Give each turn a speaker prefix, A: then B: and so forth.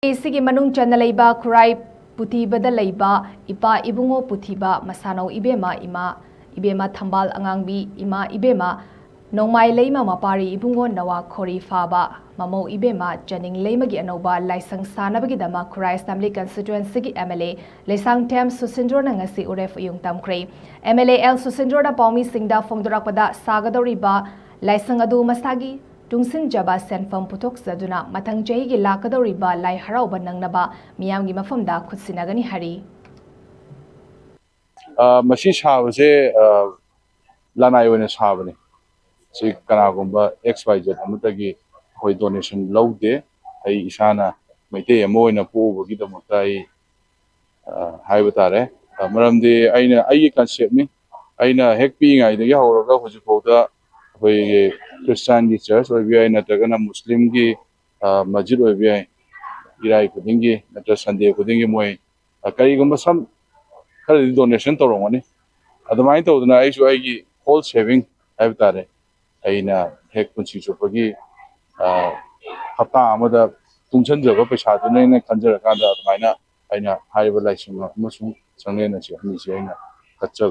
A: Sigi manung chana leiba Khurai putibada leiba ipa ibungo putiba masano ibema ibema thambal angangbi ima ibema nongmai leima mapari ibungo nawa khori faba mamo ibema janing leimagi Anouba Laishang Sanabagidamak Khurai Assembly Constituency gi MLA Laishangthem Sushindro na Ngashi Urep Uyung Tamkhre MLA L Sushindro na paumi singda phongdorakpada sagadoriba Laishang adu masagi Tungsin jaba senfam putok zaduna matang jahi gi lakadoriba lai harauba nangnaba miyamgi mafamda khutsinagani hari
B: masi sabase lanai oina sabane si kanagumba XYZ amatagi hoi donation laude ai isana maite amo oina pobogi damakta ai haiba tare maramdi aina ai concept ni aina hek pi ngai dagi hawraga hojipauda hoi Christian की church और भी है नत्रगना मुस्लिम की मस्जिद और भी है इराई खुदिंगी नत्र संडे खुदिंगी मोई कई गुम्बा सम खर डोनेशन तो रोंगनी अदमाइन तो उतना आई जो आई की होल सेविंग है बतारे आई ना हेक कुछ चुपगी हफ्ता आमदा तुमसन जगह पैसा तो नहीं ने कंजर का अदमाइना आई ना हाई वाला इशू मसू संगे न चाहिए नहीं चाहिए ना कच्चा